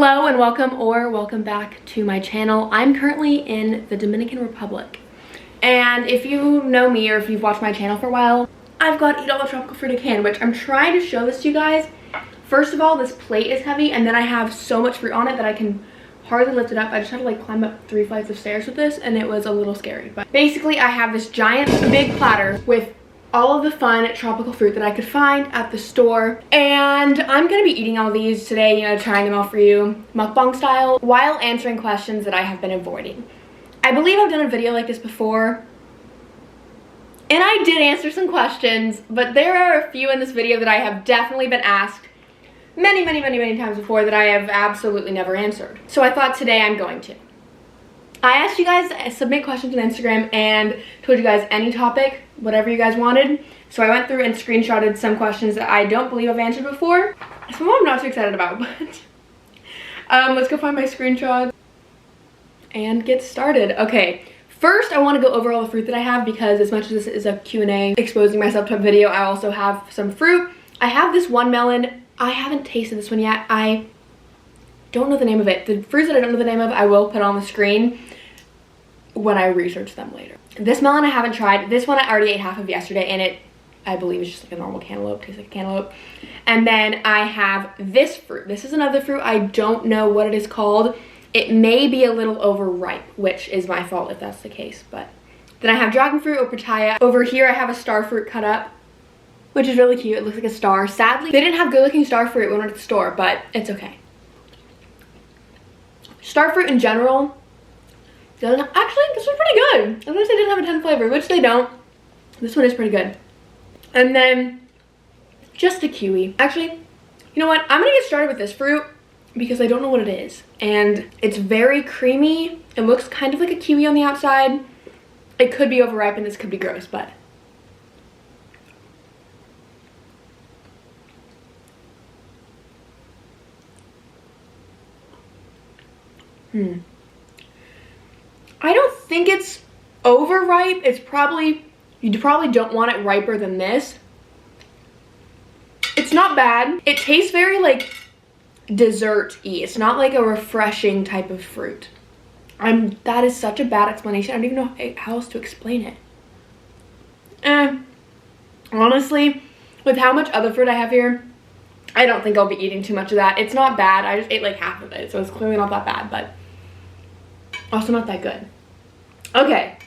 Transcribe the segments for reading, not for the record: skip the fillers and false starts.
Hello and welcome back to my channel. I'm currently in the Dominican Republic. And if you know me or if you've watched my channel for a while, I've got Eat All the Tropical Fruit I Can, which I'm trying to show this to you guys. First of all, this plate is heavy and then I have so much fruit on it that I can hardly lift it up. I just had to like climb up 3 flights of stairs with this and it was a little scary. But basically I have this giant big platter with all of the fun tropical fruit that I could find at the store. And I'm gonna be eating all these today, you know, trying them all for you, mukbang style, while answering questions that I have been avoiding. I believe I've done a video like this before, and I did answer some questions, but there are a few in this video that I have definitely been asked many times before that I have absolutely never answered. So I thought today I'm going to. I asked you guys to submit questions on Instagram and told you guys any topic, whatever you guys wanted. So I went through and screenshotted some questions that I don't believe I've answered before. Some I'm not too excited about, but let's go find my screenshots and get started. Okay, first I want to go over all the fruit that I have because as much as this is a Q&A exposing myself type video, I also have some fruit. I have this one melon. I haven't tasted this one yet. I don't know the name of it. The fruits that I don't know the name of, I will put on the screen when I research them later. This melon I haven't tried. This one I already ate half of yesterday and it, I believe, is just like a normal cantaloupe. Tastes like a cantaloupe. And then I have this fruit. This is another fruit. I don't know what it is called. It may be a little overripe, which is my fault if that's the case. But then I have dragon fruit or pitaya. Over here I have a star fruit cut up, which is really cute. It looks like a star. Sadly, they didn't have good looking star fruit when we went to the store, but it's okay. Star fruit in general, actually, this one's pretty good. I was gonna say it didn't have a ton of flavor, which they don't. This one is pretty good. And then just a kiwi. Actually, you know what? I'm gonna get started with this fruit because I don't know what it is. And it's very creamy. It looks kind of like a kiwi on the outside. It could be overripe and this could be gross, but I don't think it's overripe. It's probably, you probably don't want it riper than this. It's not bad. It tastes very like dessert-y. It's not like a refreshing type of fruit. That is such a bad explanation. I don't even know how else to explain it. Honestly, with how much other fruit I have here, I don't think I'll be eating too much of that. It's not bad. I just ate like half of it, so it's clearly not that bad, but also not that good. Okay,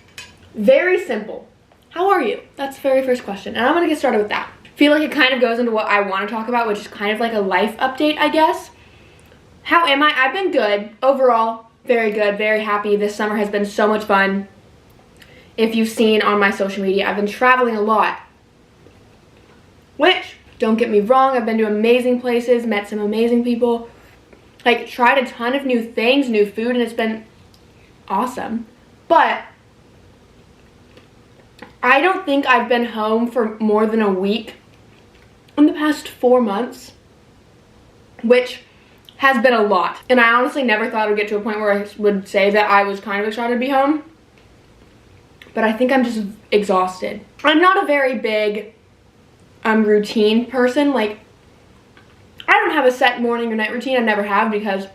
very simple. How are you? That's the very first question, and I'm gonna get started with that. I feel like it kind of goes into what I want to talk about, which is kind of like a life update, I guess. How am I? I've been good. Overall, very good, very happy. This summer has been so much fun. If you've seen on my social media, I've been traveling a lot. Which, don't get me wrong, I've been to amazing places, met some amazing people, like tried a ton of new things, new food, and it's been awesome. But I don't think I've been home for more than a week in the past 4 months, which has been a lot. And I honestly never thought I would get to a point where I would say that I was kind of excited to be home. But I think I'm just exhausted. I'm not a very big routine person. Like, I don't have a set morning or night routine. I never have because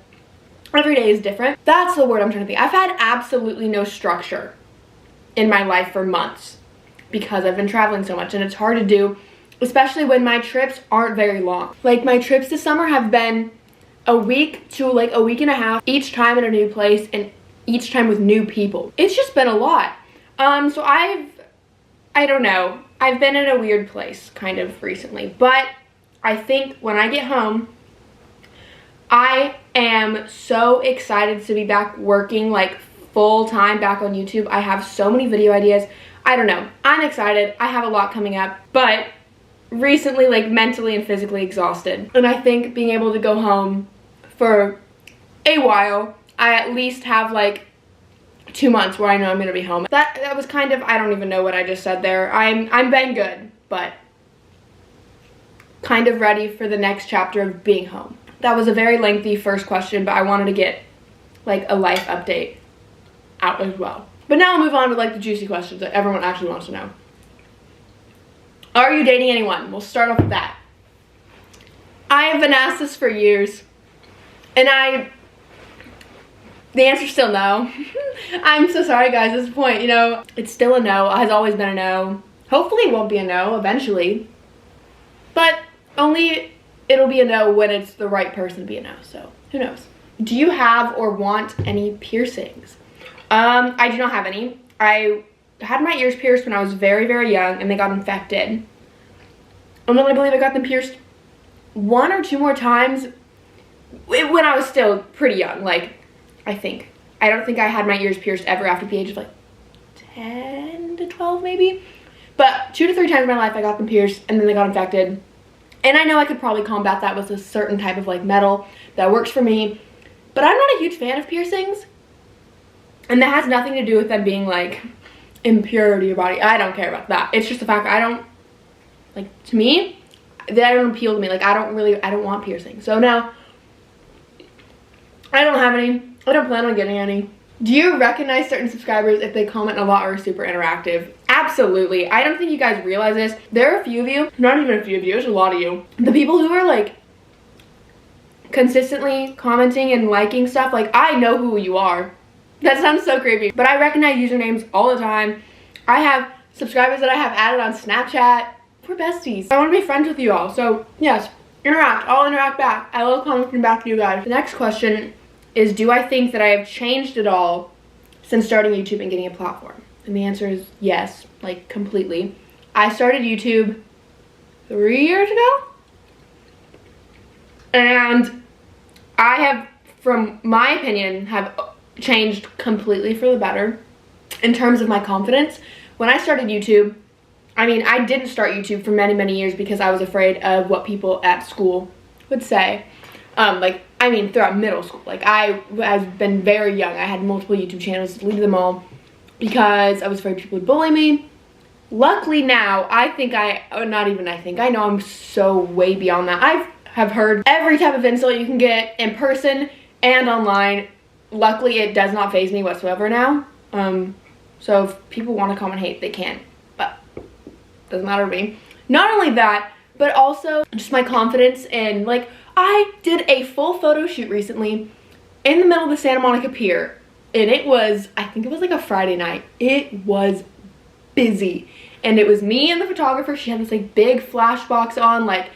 every day is different. That's the word I'm trying to think. I've had absolutely no structure in my life for months because I've been traveling so much and it's hard to do, especially when my trips aren't very long. Like my trips this summer have been a week to like a week and a half, each time in a new place and each time with new people. It's just been a lot. So I don't know. I've been in a weird place kind of recently, but I think when I get home, I am so excited to be back working like full time back on YouTube. I have so many video ideas. I don't know. I'm excited. I have a lot coming up, but recently like mentally and physically exhausted. And I think being able to go home for a while, I at least have like 2 months where I know I'm gonna be home. That was kind of, I don't even know what I just said there. I'm been good, but kind of ready for the next chapter of being home. That was a very lengthy first question, but I wanted to get like a life update out as well. But now I'll move on to like the juicy questions that everyone actually wants to know. Are you dating anyone? We'll start off with that. I have been asked this for years, And the answer's still no. I'm so sorry guys, at this point, you know, it's still a no. It has always been a no. Hopefully it won't be a no eventually. But only it'll be a no when it's the right person to be a no, so who knows. Do you have or want any piercings? I do not have any. I had my ears pierced when I was very, very young and they got infected. And then I believe I got them pierced 1 or 2 more times when I was still pretty young, like, I think. I don't think I had my ears pierced ever after the age of like 10 to 12 maybe. But 2 to 3 times in my life I got them pierced and then they got infected. And I know I could probably combat that with a certain type of like metal that works for me. But I'm not a huge fan of piercings. And that has nothing to do with them being like impure to your body. I don't care about that. It's just the fact I don't, like, to me, that don't appeal to me. Like, I don't want piercings. So no, I don't have any. I don't plan on getting any. Do you recognize certain subscribers if they comment a lot or are super interactive? Absolutely. I don't think you guys realize this. There are a few of you, not even a few of you, there's a lot of you. The people who are like consistently commenting and liking stuff, like, I know who you are. That sounds so creepy, but I recognize usernames all the time. I have subscribers that I have added on Snapchat. We're besties. I want to be friends with you all, so yes, interact. I'll interact back. I love commenting back to you guys. The next question is, do I think that I have changed at all since starting YouTube and getting a platform? And the answer is yes, like completely. I started YouTube 3 years ago, and I have, from my opinion, have changed completely for the better in terms of my confidence. When I started YouTube, I mean, I didn't start YouTube for many, many years because I was afraid of what people at school would say. Like, I mean, throughout middle school. Like, I've been very young. I had multiple YouTube channels, deleted them all because I was afraid people would bully me. Luckily now, I know I'm so way beyond that. I have heard every type of insult you can get in person and online. Luckily, it does not faze me whatsoever now. So if people want to comment hate, they can. But doesn't matter to me. Not only that, but also just my confidence in, like, I did a full photo shoot recently in the middle of the Santa Monica Pier. And it was, I think it was like a Friday night. It was busy. And it was me and the photographer. She had this like big flash box on. Like,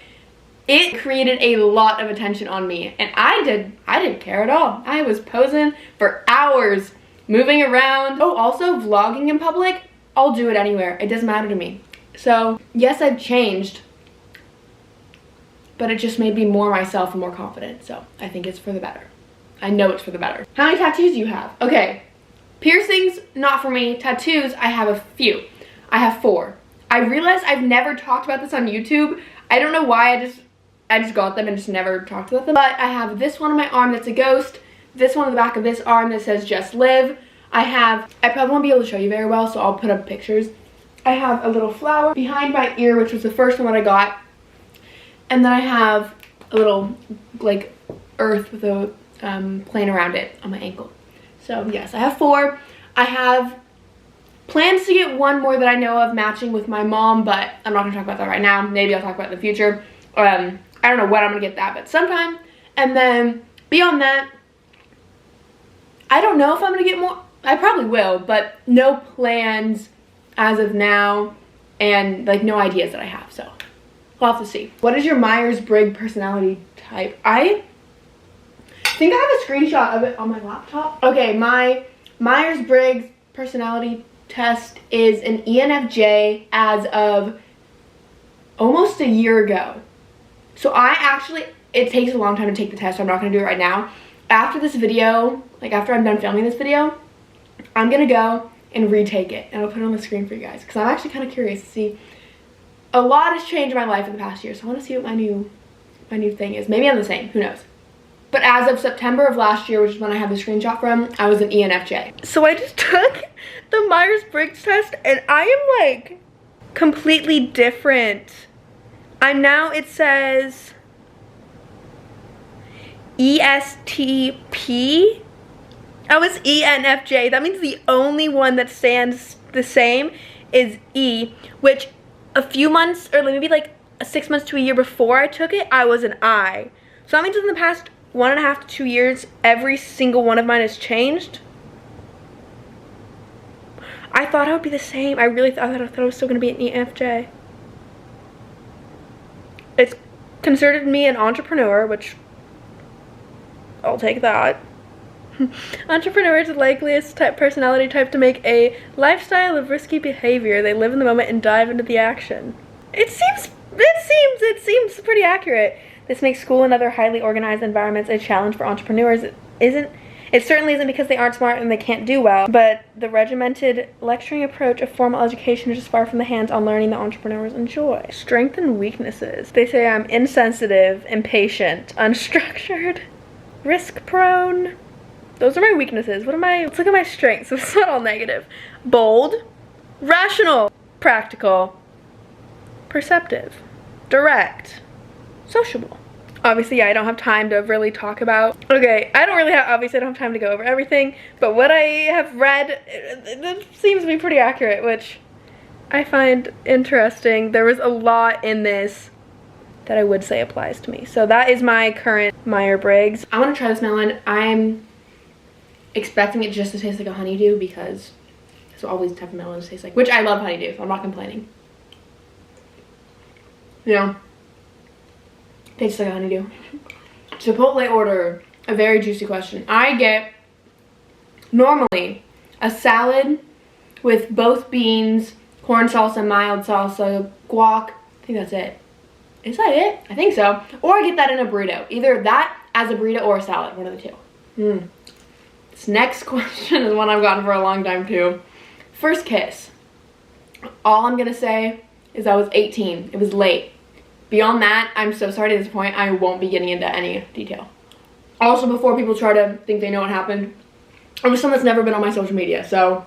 it created a lot of attention on me. And I didn't care at all. I was posing for hours, moving around. Oh, also vlogging in public, I'll do it anywhere. It doesn't matter to me. So yes, I've changed, but it just made me more myself and more confident. So I think it's for the better. I know it's for the better. How many tattoos do you have? Okay, piercings, not for me. Tattoos, I have a few. I have 4. I realized I've never talked about this on YouTube. I don't know why, I just got them and just never talked about them. But I have this one on my arm that's a ghost. This one on the back of this arm that says just live. I probably won't be able to show you very well, so I'll put up pictures. I have a little flower behind my ear, which was the first one that I got. And then I have a little, like, earth with a plane around it on my ankle. So yes, I have 4. I have plans to get 1 more that I know of matching with my mom, but I'm not gonna talk about that right now. Maybe I'll talk about it in the future. I don't know when I'm gonna get that, but sometime. And then beyond that, I don't know if I'm gonna get more. I probably will, but no plans as of now, and like no ideas that I have, so we'll have to see. What is your Myers-Brigg personality type? I think I have a screenshot of it on my laptop. Okay, my Myers-Briggs personality test is an ENFJ as of almost a year ago. So it takes a long time to take the test, so I'm not gonna do it right now. After this video, like after I'm done filming this video, I'm gonna go and retake it, and I'll put it on the screen for you guys, because I'm actually kind of curious to see. A lot has changed in my life in the past year, so I want to see what my new thing is. Maybe I'm the same, who knows. But as of September of last year, which is when I have the screenshot from, I was an ENFJ. So I just took the Myers-Briggs test, and I am like completely different. It says ESTP. I was ENFJ. That means the only one that stands the same is E, which a few months, or maybe like 6 months to a year before I took it, I was an I. So that means in the past 1.5 to 2 years, every single one of mine has changed. I thought I would be the same. I thought I was still going to be an ENFJ. It's considered me an entrepreneur, which I'll take that. Entrepreneur is the likeliest personality type to make a lifestyle of risky behavior. They live in the moment and dive into the action. It seems pretty accurate. This makes school and other highly organized environments a challenge for entrepreneurs. It certainly isn't because they aren't smart and they can't do well, but the regimented lecturing approach of formal education is just far from the hands-on learning that entrepreneurs enjoy. Strengths and weaknesses. They say I'm insensitive, impatient, unstructured, risk-prone. Those are my weaknesses. Let's look at my strengths. It's not all negative. Bold, rational, practical, perceptive, direct, sociable. Obviously, yeah, I don't have time to really talk about. Okay, obviously I don't have time to go over everything, but what I have read, it seems to be pretty accurate, which I find interesting. There was a lot in this that I would say applies to me. So that is my current Myers-Briggs. I want to try this melon. I'm expecting it just to taste like a honeydew because that's what all these type of melons taste like, which I love honeydew, so I'm not complaining. You know, tastes like a honeydew. Chipotle order, a very juicy question. I get normally a salad with both beans, corn salsa, mild salsa, guac. I think that's it. Is that it? I think so. Or I get that in a burrito. Either that as a burrito or a salad, one of the two. This next question is one I've gotten for a long time too. First kiss. All I'm gonna say is I was 18. It was late. Beyond that, I'm so sorry to disappoint. I won't be getting into any detail. Also, before people try to think they know what happened, it was something that's never been on my social media. So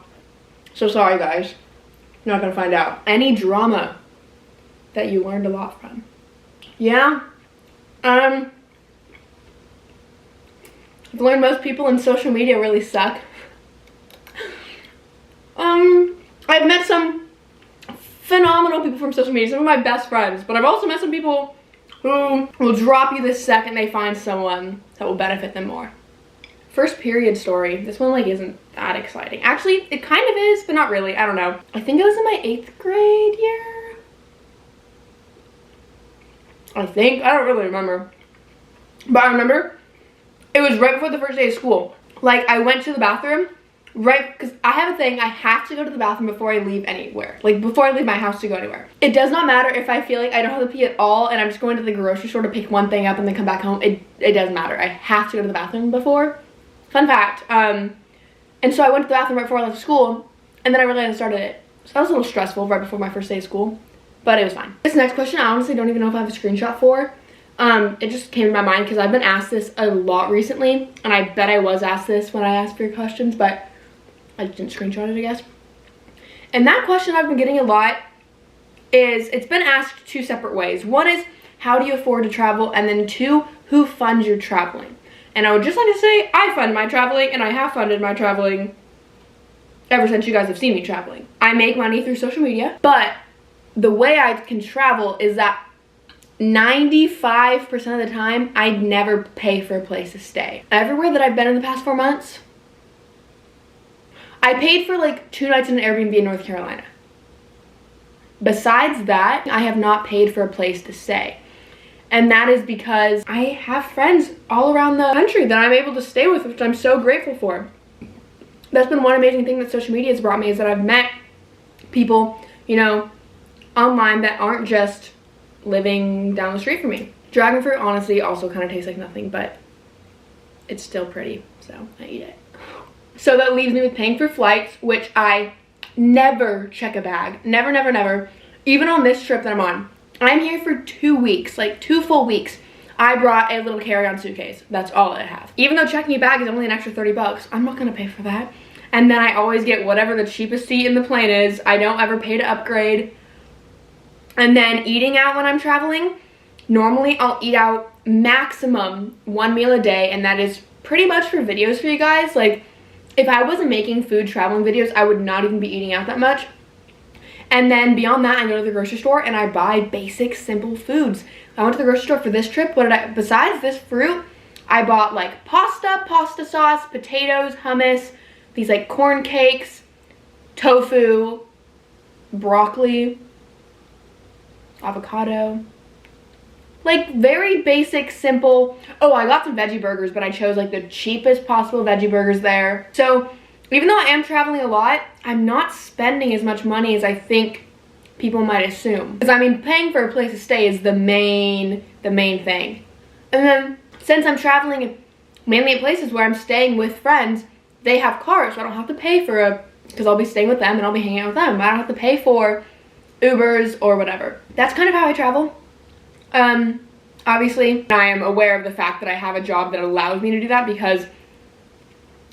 sorry guys. You're not gonna find out. Any drama that you learned a lot from? Yeah. I've learned most people in social media really suck. I've met some phenomenal people from social media, some of my best friends, but I've also met some people who will drop you the second they find someone that will benefit them more. First period story. This one like isn't that exciting. Actually, it kind of is, but not really. I don't know. I think it was in my 8th grade year. I don't really remember. But I remember it was right before the first day of school. Like, I went to the bathroom, right, because I have a thing, I have to go to the bathroom before I leave anywhere. Like, before I leave my house to go anywhere. It does not matter if I feel like I don't have to pee at all and I'm just going to the grocery store to pick one thing up and then come back home. It doesn't matter. I have to go to the bathroom before. Fun fact. And so I went to the bathroom right before I left school, and then I realized I started it. So that was a little stressful right before my first day of school, but it was fine. This next question, I honestly don't even know if I have a screenshot for. It just came to my mind because I've been asked this a lot recently, and I bet I was asked this when I asked for your questions, but I didn't screenshot it, I guess. And that question I've been getting a lot is, it's been asked 2 separate ways. One is, how do you afford to travel? And then 2, who funds your traveling? And I would just like to say, I fund my traveling, and I have funded my traveling ever since you guys have seen me traveling. I make money through social media, but the way I can travel is that 95% of the time, I'd never pay for a place to stay. Everywhere that I've been in the past 4 months, I paid for like 2 nights in an Airbnb in North Carolina. Besides that, I have not paid for a place to stay. And that is because I have friends all around the country that I'm able to stay with, which I'm so grateful for. That's been one amazing thing that social media has brought me, is that I've met people, you know, online that aren't just living down the street from me. Dragon fruit honestly also kind of tastes like nothing, but it's still pretty, so I eat it. So that leaves me with paying for flights, which I never check a bag. Never, never, never. Even on this trip that I'm on. I'm here for 2 weeks, like 2 full weeks. I brought a little carry-on suitcase. That's all I have. Even though checking a bag is only an extra 30 bucks, I'm not gonna pay for that. And then I always get whatever the cheapest seat in the plane is. I don't ever pay to upgrade. And then eating out when I'm traveling, normally I'll eat out maximum 1 meal a day, and that is pretty much for videos for you guys. Like, if I wasn't making food traveling videos, I would not even be eating out that much. And then beyond that, I go to the grocery store and I buy basic, simple foods. I went to the grocery store for this trip. What did I, besides this fruit, I bought like pasta sauce, potatoes, hummus, these like corn cakes, tofu, broccoli, avocado. Like very basic, simple. Oh, I got some veggie burgers, but I chose like the cheapest possible veggie burgers there. So even though I am traveling a lot, I'm not spending as much money as I think people might assume. Because I mean, paying for a place to stay is the main thing. And then since I'm traveling mainly at places where I'm staying with friends, they have cars, so I don't have to pay for because I'll be staying with them and I'll be hanging out with them. I don't have to pay for Ubers or whatever. That's kind of how I travel. Obviously, I am aware of the fact that I have a job that allows me to do that, because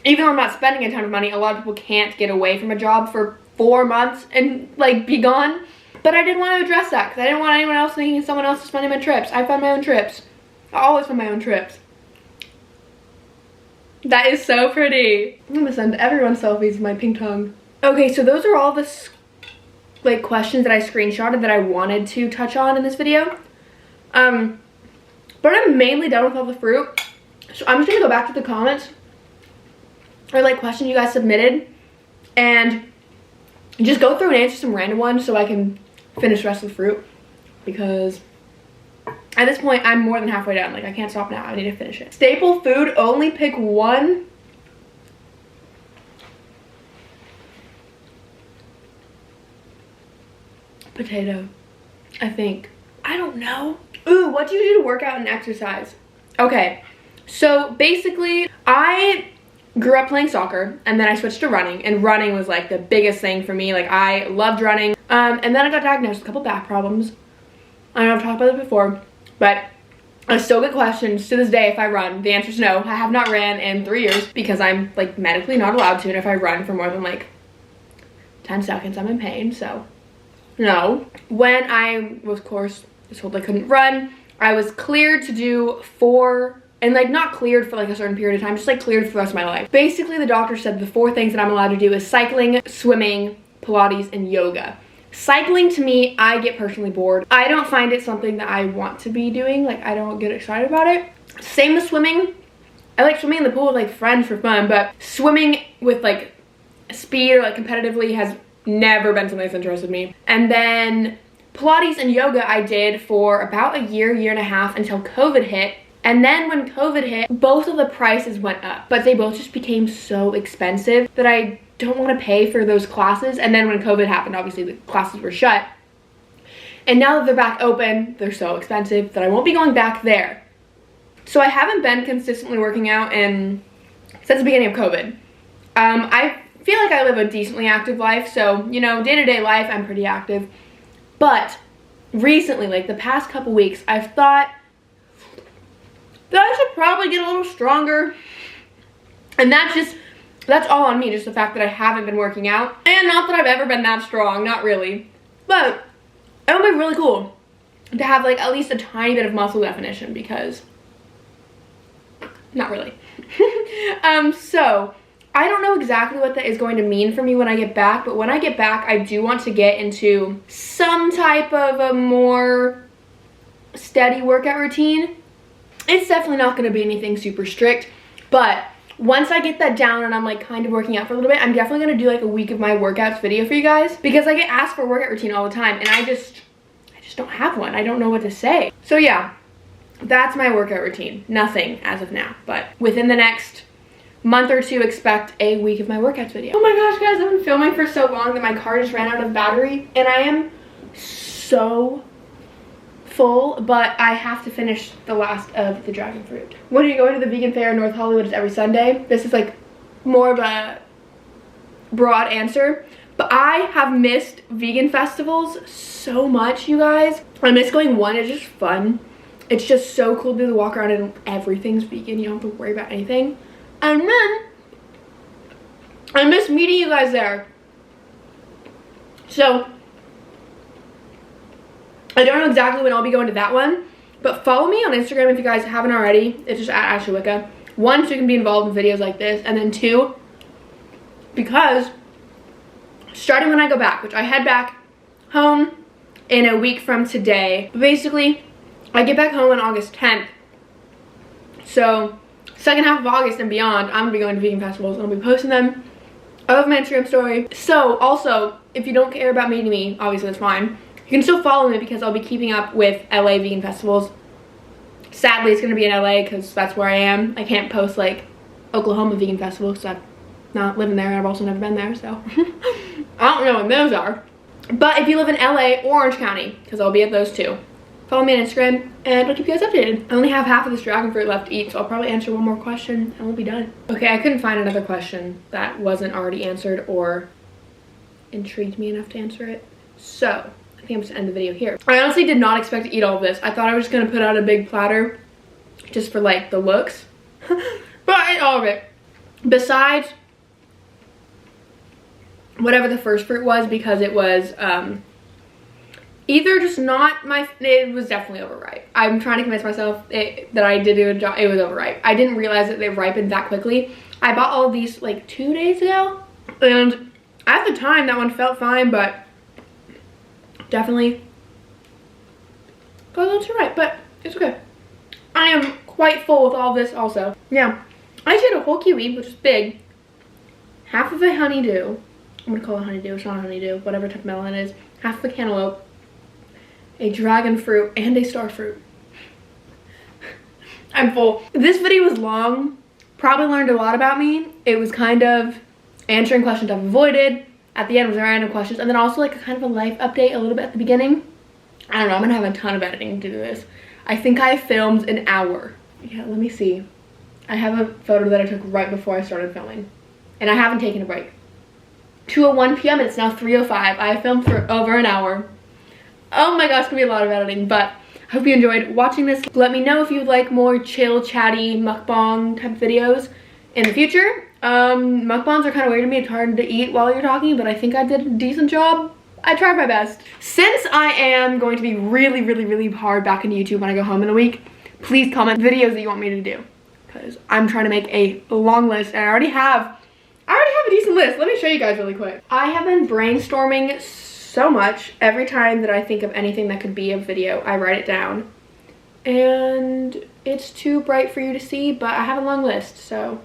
even though I'm not spending a ton of money, a lot of people can't get away from a job for 4 months and like be gone. But I did want to address that because I didn't want anyone else thinking someone else is funding my trips. I fund my own trips. I always fund my own trips. That is so pretty. I'm gonna send everyone selfies of my pink tongue. Okay, so those are all the like questions that I screenshotted that I wanted to touch on in this video. But I'm mainly done with all the fruit. So I'm just gonna go back to the comments or like questions you guys submitted and just go through and answer some random ones so I can finish the rest of the fruit, because at this point I'm more than halfway done. Like I can't stop now, I need to finish it. Staple food, only pick one. Potato, I think. I don't know. Ooh, what do you do to work out and exercise? Okay, so basically I grew up playing soccer and then I switched to running, and running was like the biggest thing for me. Like I loved running. And then I got diagnosed with a couple back problems. I know I've talked about this before, but I still get questions to this day if I run. The answer is no. I have not ran in 3 years because I'm like medically not allowed to, and if I run for more than like 10 seconds I'm in pain, so no. When I was, of course, told I couldn't run, I was cleared to do 4, and like not cleared for like a certain period of time, just like cleared for the rest of my life. Basically the doctor said the 4 things that I'm allowed to do is cycling, swimming, Pilates, and yoga. Cycling, to me, I get personally bored. I don't find it something that I want to be doing. Like I don't get excited about it. Same with swimming. I like swimming in the pool with like friends for fun, but swimming with like speed or like competitively has never been something that's interested me. And then Pilates and yoga I did for about a year and a half until COVID hit. And then when COVID hit, both of the prices went up, but they both just became so expensive that I don't want to pay for those classes. And then when COVID happened, obviously the classes were shut. And now that they're back open, they're so expensive that I won't be going back there. So I haven't been consistently working out since the beginning of COVID. I feel like I live a decently active life, so, you know, day-to-day life, I'm pretty active. But recently, like the past couple weeks, I've thought that I should probably get a little stronger. And that's all on me, just the fact that I haven't been working out. And not that I've ever been that strong, not really. But it would be really cool to have like at least a tiny bit of muscle definition, because not really. So I don't know exactly what that is going to mean for me when I get back, but when I get back, I do want to get into some type of a more steady workout routine. It's definitely not going to be anything super strict, but once I get that down and I'm like kind of working out for a little bit, I'm definitely going to do like a week of my workouts video for you guys, because I get asked for a workout routine all the time and I just don't have one. I don't know what to say. So yeah, that's my workout routine. Nothing as of now, but within the next month or 2, expect a week of my workouts video. Oh my gosh, guys, I've been filming for so long that my car just ran out of battery and I am so full, but I have to finish the last of the dragon fruit. When are you going to the vegan fair in North Hollywood? It's every Sunday. This is like more of a broad answer, but I have missed vegan festivals so much, you guys. I miss going one. It's just fun. It's just so cool to do the walk around and everything's vegan. You don't have to worry about anything. And then I miss meeting you guys there. So I don't know exactly when I'll be going to that one, but follow me on Instagram if you guys haven't already. It's just at aleawicka. 1, so you can be involved in videos like this, and then 2, because starting when I go back, which I head back home in a week from today. Basically, I get back home on August 10th. So second half of August and beyond, I'm gonna be going to vegan festivals and I'll be posting them of my Instagram story. So also, if you don't care about meeting me, obviously that's fine. You can still follow me because I'll be keeping up with LA vegan festivals. Sadly, it's gonna be in LA because that's where I am. I can't post like Oklahoma vegan festival because I'm not living there and I've also never been there, so I don't know what those are. But if you live in LA or Orange County, because I'll be at those two, follow me on Instagram and I'll keep you guys updated. I only have half of this dragon fruit left to eat, so I'll probably answer one more question and we'll be done. Okay, I couldn't find another question that wasn't already answered or intrigued me enough to answer it. So I think I'm just gonna end the video here. I honestly did not expect to eat all of this. I thought I was just gonna put out a big platter just for like the looks. But I ate all of it. Besides whatever the first fruit was, because it was either just not my, it was definitely overripe. I'm trying to convince myself that I did do a job, it was overripe. I didn't realize that they ripened that quickly. I bought all of these like 2 days ago, and at the time that one felt fine, but definitely got a little too ripe, but it's okay. I am quite full with all this also. Yeah, I just ate a whole kiwi, which is big, half of a honeydew. I'm gonna call it honeydew, it's not a honeydew, whatever type of melon it is, half of a cantaloupe, a dragon fruit, and a star fruit. I'm full. This video was long, probably learned a lot about me. It was kind of answering questions I've avoided. At the end was random questions, and then also like a kind of a life update a little bit at the beginning. I don't know, I'm gonna have a ton of editing to do this. I think I filmed an hour. Yeah, let me see. I have a photo that I took right before I started filming, and I haven't taken a break. 2:01 p.m. and it's now 3:05. I filmed for over an hour. Oh my gosh, it's gonna be a lot of editing, but I hope you enjoyed watching this. Let me know if you would like more chill, chatty, mukbang type videos in the future. Mukbangs are kind of weird to me. It's hard to eat while you're talking, but I think I did a decent job. I tried my best. Since I am going to be really hard back into YouTube when I go home in a week, please comment videos that you want me to do, because I'm trying to make a long list, and I already have a decent list. Let me show you guys really quick. I have been brainstorming so much. Every time that I think of anything that could be a video, I write it down. And it's too bright for you to see, but I have a long list, so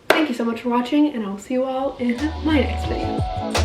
thank you so much for watching, and I'll see you all in my next video.